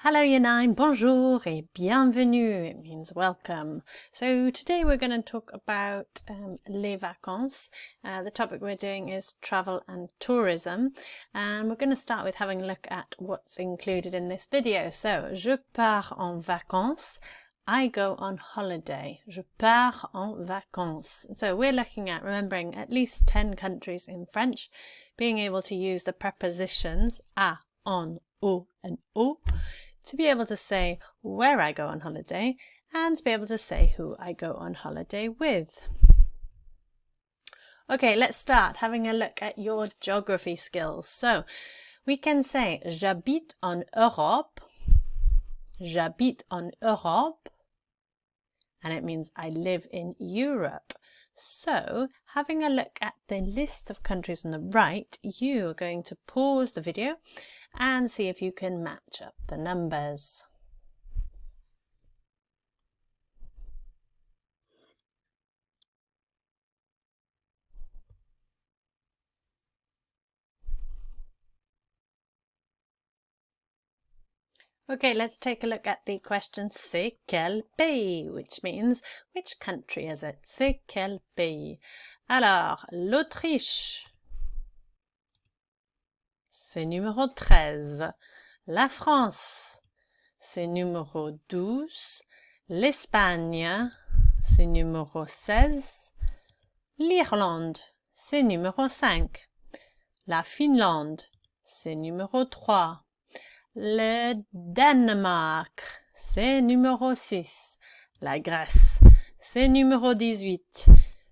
Hello Year 9, bonjour et bienvenue. It means welcome. So today we're going to talk about les vacances. The topic we're doing is travel and tourism. And we're going to start with having a look at what's included in this video. So, je pars en vacances. I go on holiday. Je pars en vacances. So we're looking at remembering at least 10 countries in French, being able to use the prepositions à, en, au, and au, to be able to say where I go on holiday and to be able to say who I go on holiday with. Okay, let's start having a look at your geography skills. So we can say j'habite en Europe. J'habite en Europe. And it means I live in Europe. So having a look at the list of countries on the right, you are going to pause the video and see if you can match up the numbers. Okay, let's take a look at the question c'est quel pays, which means which country is it? C'est quel pays? Alors, l'Autriche, c'est numéro 13. La France, c'est numéro 12. L'Espagne, c'est numéro 16. L'Irlande, c'est numéro 5. La Finlande, c'est numéro 3. Le Danemark, c'est numéro 6. La Grèce, c'est numéro 18.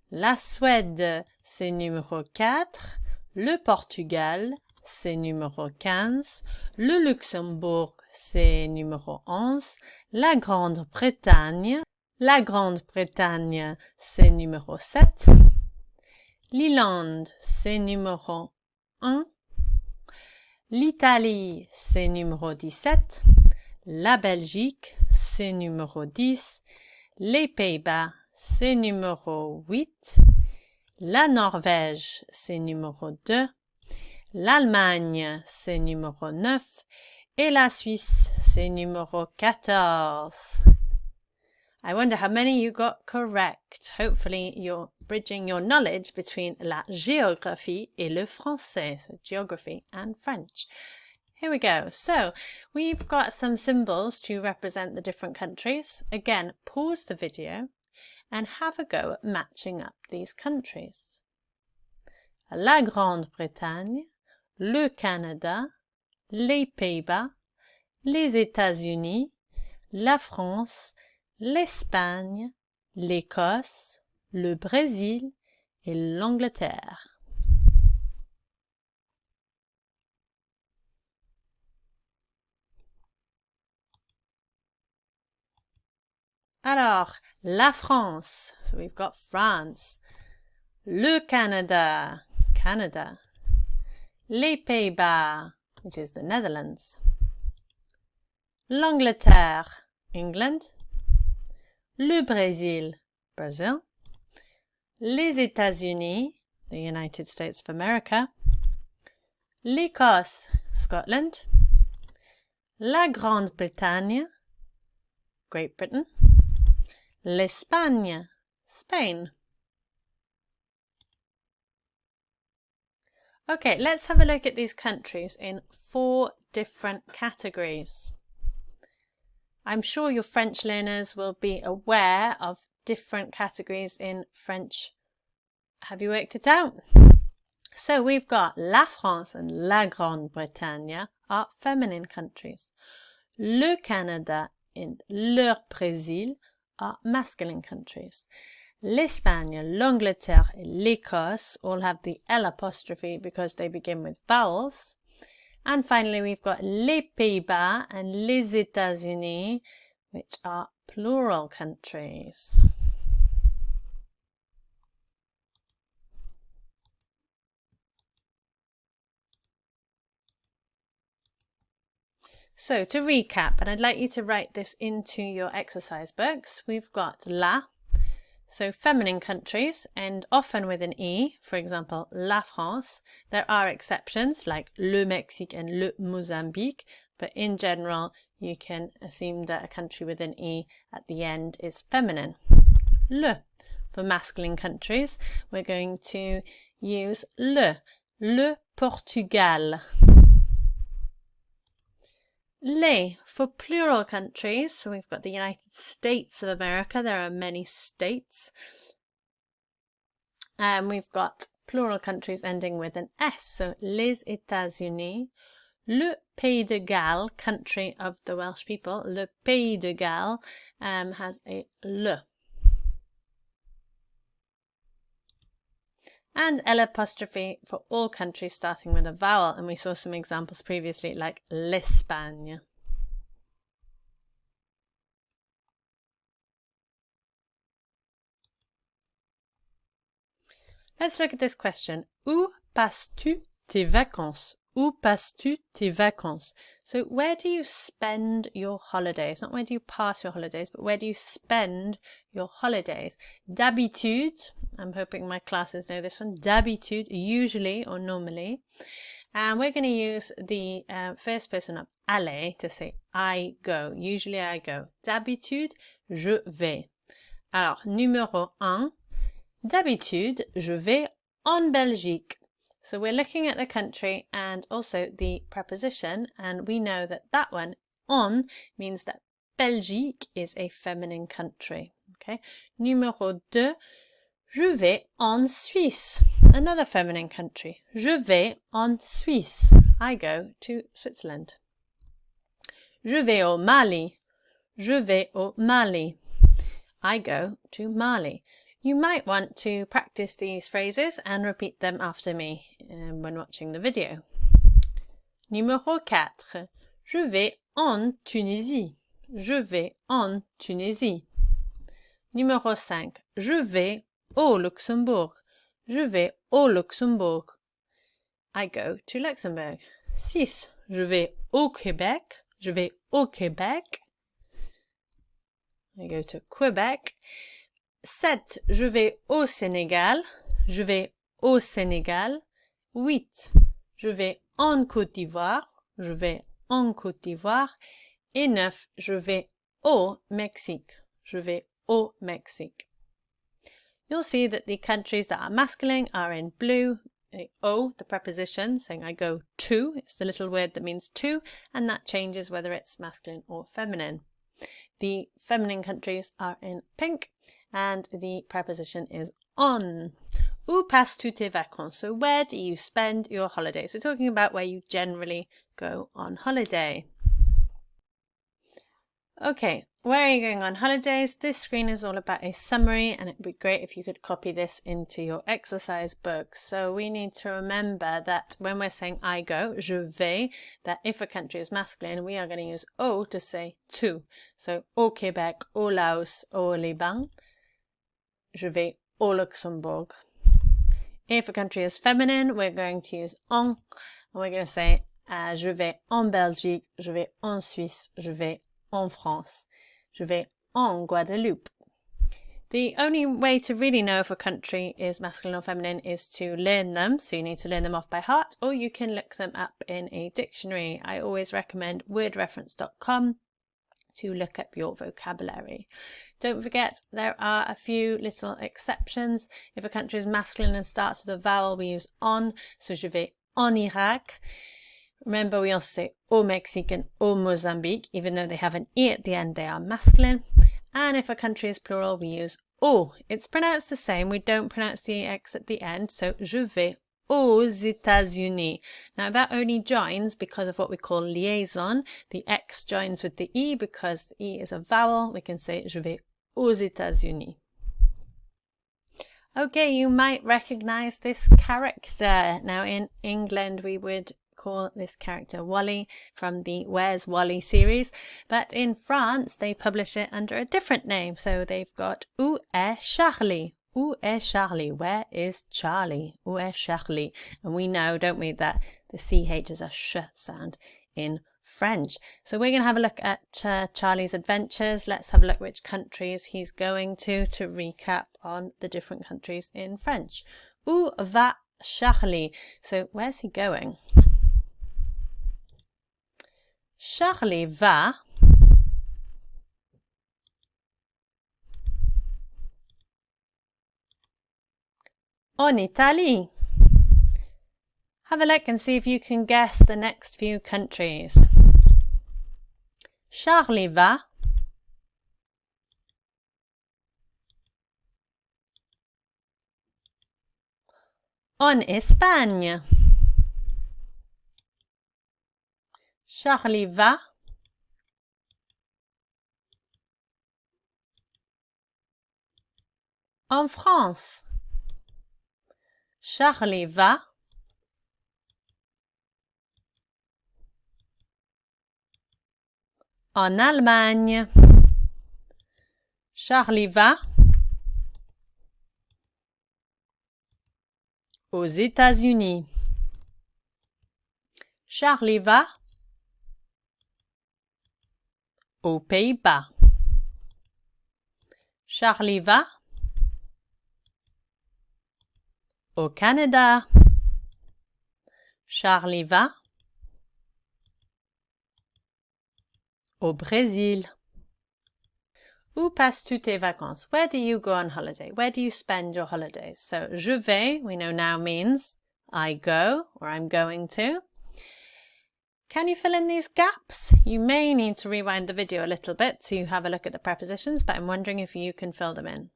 La Suède, c'est numéro 4. Le Portugal, c'est numéro 15. Le Luxembourg, c'est numéro 11. La Grande-Bretagne, c'est numéro 7. L'Irlande, c'est numéro 1. L'Italie, c'est numéro 17. La Belgique, c'est numéro 10. Les Pays-Bas, c'est numéro 8. La Norvège, c'est numéro 2. L'Allemagne, c'est numéro 9. Et la Suisse, c'est numéro 14. I wonder how many you got correct. Hopefully you're bridging your knowledge between la géographie et le français, so geography and French. Here we go. So we've got some symbols to represent the different countries. Again, pause the video and have a go at matching up these countries. La Grande-Bretagne, le Canada, les Pays-Bas, les États-Unis, la France, l'Espagne, l'Écosse, le Brésil et l'Angleterre. Alors, la France, so we've got France. Le Canada, Canada. Les Pays-Bas, which is the Netherlands. L'Angleterre, England. Le Brésil, Brazil. Les États-Unis, the United States of America. L'Écosse, Scotland. La Grande-Bretagne, Great Britain. L'Espagne, Spain. Okay, let's have a look at these countries in 4 different categories. I'm sure your French learners will be aware of different categories in French. Have you worked it out? So we've got la France and la Grande-Bretagne are feminine countries. Le Canada and le Brésil are masculine countries. L'Espagne, l'Angleterre, and l'Écosse all have the L apostrophe because they begin with vowels. And finally, we've got les Pays-Bas and les États-Unis, which are plural countries. So to recap, and I'd like you to write this into your exercise books, we've got la, so feminine countries, and often with an E, for example, la France. There are exceptions like le Mexique and le Mozambique, but in general, you can assume that a country with an E at the end is feminine. Le. For masculine countries, we're going to use le. Le Portugal. Les. For plural countries, so we've got the United States of America. There are many states. And we've got plural countries ending with an S, so les États-Unis. Le Pays de Galles, country of the Welsh people, le Pays de Galles has a le. And L' for all countries starting with a vowel, and we saw some examples previously like l'Espagne. Let's look at this question. Où passes-tu tes vacances? Où passes-tu tes vacances? So where do you spend your holidays? Not where do you pass your holidays, but where do you spend your holidays? D'habitude, I'm hoping my classes know this one. D'habitude, usually or normally. And we're going to use the first person of aller to say I go. Usually I go. D'habitude, je vais. Alors, numéro 1. D'habitude, je vais en Belgique. So we're looking at the country and also the preposition, and we know that that one, en, means that Belgique is a feminine country. Okay. Numéro 2, je vais en Suisse, another feminine country. Je vais en Suisse. I go to Switzerland. Je vais au Mali. Je vais au Mali. I go to Mali. You might want to practice these phrases and repeat them after me when watching the video. Numéro 4. Je vais en Tunisie. Je vais en Tunisie. Numéro 5. Je vais au Luxembourg. Je vais au Luxembourg. I go to Luxembourg. 6. Je vais au Québec. Je vais au Québec. I go to Quebec. 7. Je vais au Sénégal. Je vais au Sénégal. 8. Je vais en Côte d'Ivoire. Je vais en Côte d'Ivoire. Et 9. Je vais au Mexique. Je vais au Mexique. You'll see that the countries that are masculine are in blue. The O, the preposition, saying I go to. It's the little word that means to, and that changes whether it's masculine or feminine. The feminine countries are in pink, and the preposition is on. Où passes-tu tes vacances? So where do you spend your holidays? So talking about where you generally go on holiday. Okay, where are you going on holidays? This screen is all about a summary, and it would be great if you could copy this into your exercise book. So we need to remember that when we're saying I go, je vais, that if a country is masculine, we are going to use au to say to. So au Québec, au Laos, au Liban. Je vais au Luxembourg. If a country is feminine, we're going to use en, and we're going to say je vais en Belgique, je vais en Suisse, je vais en France, je vais en Guadeloupe. The only way to really know if a country is masculine or feminine is to learn them, so you need to learn them off by heart, or you can look them up in a dictionary. I always recommend wordreference.com to look up your vocabulary. Don't forget, there are a few little exceptions. If a country is masculine and starts with a vowel, we use on, so je vais en Irak. Remember, we also say au Mexique and au Mozambique, even though they have an E at the end, they are masculine. And if a country is plural, we use au. It's pronounced the same, we don't pronounce the X at the end, so je vais aux États-Unis. Now that only joins because of what we call liaison. The X joins with the E because the E is a vowel. We can say je vais aux États-Unis. Okay, you might recognize this character. Now in England we would call this character Wally from the Where's Wally series, but in France they publish it under a different name. So they've got Où est Charlie? Où est Charlie? Where is Charlie? Où est Charlie? And we know, don't we, that the CH is a sh sound in French. So we're going to have a look at Charlie's adventures. Let's have a look which countries he's going to recap on the different countries in French. Où va Charlie? So where's he going? Charlie va en Italie. Have a look and see if you can guess the next few countries. Charlie va en Espagne. Charlie va en France. Charlie va en Allemagne. Charlie va aux États-Unis. Charlie va aux Pays-Bas. Charlie va au Canada. Charlie va au Brésil. Où passes-tu tes vacances? Where do you go on holiday? Where do you spend your holidays? So, je vais, we know now means I go or I'm going to. Can you fill in these gaps? You may need to rewind the video a little bit to have a look at the prepositions, but I'm wondering if you can fill them in.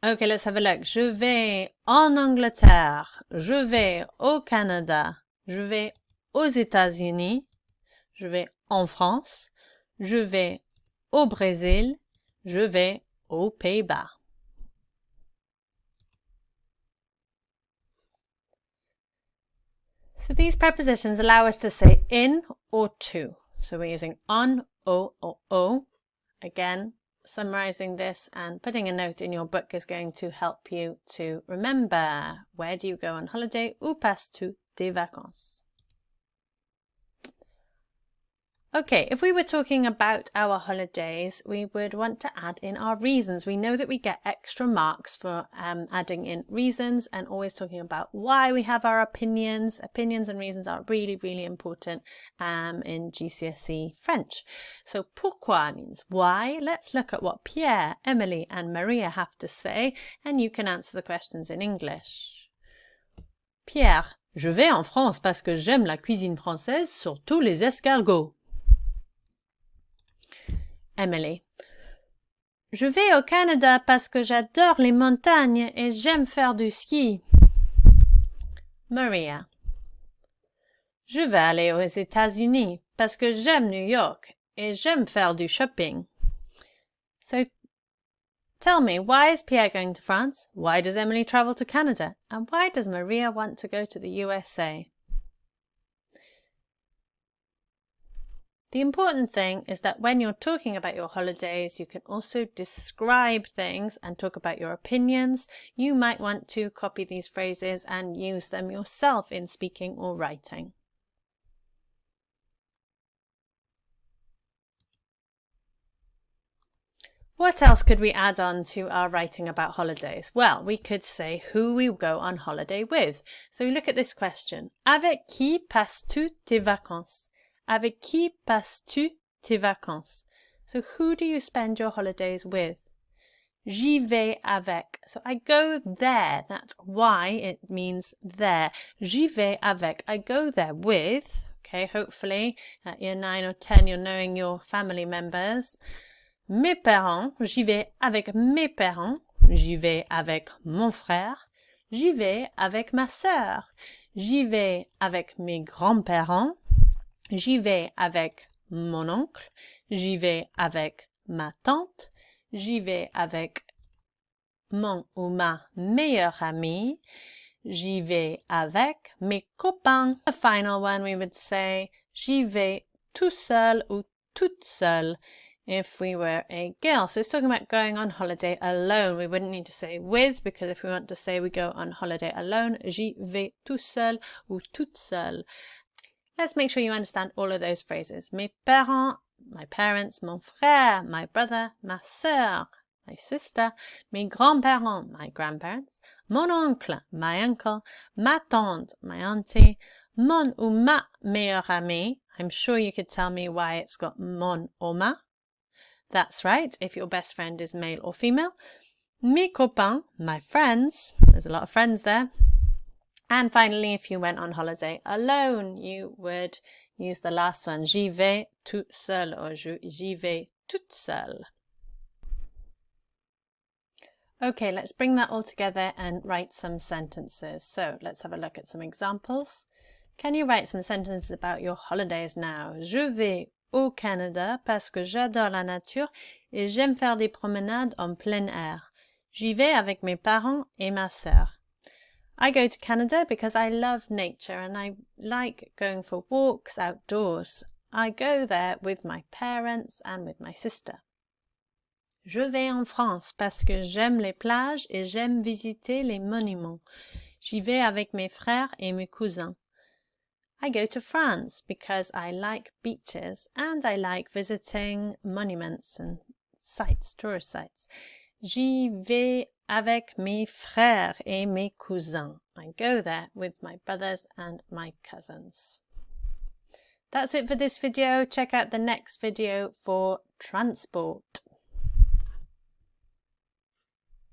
Okay, let's have a look. Je vais en Angleterre. Je vais au Canada. Je vais aux États-Unis. Je vais en France. Je vais au Brésil. Je vais aux Pays-Bas. So these prepositions allow us to say in or to. So we're using on, o, or o. Again, summarizing this and putting a note in your book is going to help you to remember. Where do you go on holiday? Où passes-tu tes vacances? Okay, if we were talking about our holidays, we would want to add in our reasons. We know that we get extra marks for adding in reasons and always talking about why we have our opinions. Opinions and reasons are really, really important in GCSE French. So pourquoi means why. Let's look at what Pierre, Emily and Maria have to say, and you can answer the questions in English. Pierre, je vais en France parce que j'aime la cuisine française, surtout les escargots. Emily. Je vais au Canada parce que j'adore les montagnes et j'aime faire du ski. Maria. Je vais aller aux États-Unis parce que j'aime New York et j'aime faire du shopping. So, tell me, why is Pierre going to France? Why does Emily travel to Canada? And why does Maria want to go to the USA? The important thing is that when you're talking about your holidays, you can also describe things and talk about your opinions. You might want to copy these phrases and use them yourself in speaking or writing. What else could we add on to our writing about holidays? Well, we could say who we go on holiday with. So look at this question. Avec qui passes-tu tes vacances? Avec qui passes-tu tes vacances? So who do you spend your holidays with? J'y vais avec. So I go there. That's why it means there. J'y vais avec. I go there with. Okay, hopefully at year 9 or 10 you're knowing your family members. Mes parents. J'y vais avec mes parents. J'y vais avec mon frère. J'y vais avec ma sœur. J'y vais avec mes grands-parents. J'y vais avec mon oncle, j'y vais avec ma tante, j'y vais avec mon ou ma meilleure amie, j'y vais avec mes copains. The final one we would say, j'y vais tout seul ou toute seule if we were a girl. So it's talking about going on holiday alone. We wouldn't need to say with, because if we want to say we go on holiday alone, j'y vais tout seul ou toute seule. Let's make sure you understand all of those phrases. Mes parents, my parents, mon frère, my brother, ma sœur, my sister, mes grands-parents, my grandparents, mon oncle, my uncle, ma tante, my auntie, mon ou ma meilleure amie. I'm sure you could tell me why it's got mon or ma. That's right, if your best friend is male or female. Mes copains, my friends. There's a lot of friends there. And finally, if you went on holiday alone, you would use the last one. J'y vais toute seule or j'y vais toute seule. Okay, let's bring that all together and write some sentences. So let's have a look at some examples. Can you write some sentences about your holidays now? Je vais au Canada parce que j'adore la nature et j'aime faire des promenades en plein air. J'y vais avec mes parents et ma sœur. I go to Canada because I love nature and I like going for walks outdoors. I go there with my parents and with my sister. Je vais en France parce que j'aime les plages et j'aime visiter les monuments. J'y vais avec mes frères et mes cousins. I go to France because I like beaches and I like visiting monuments and sites, tourist sites. J'y vais avec mes frères et mes cousins. I go there with my brothers and my cousins. That's it for this video. Check out the next video for transport.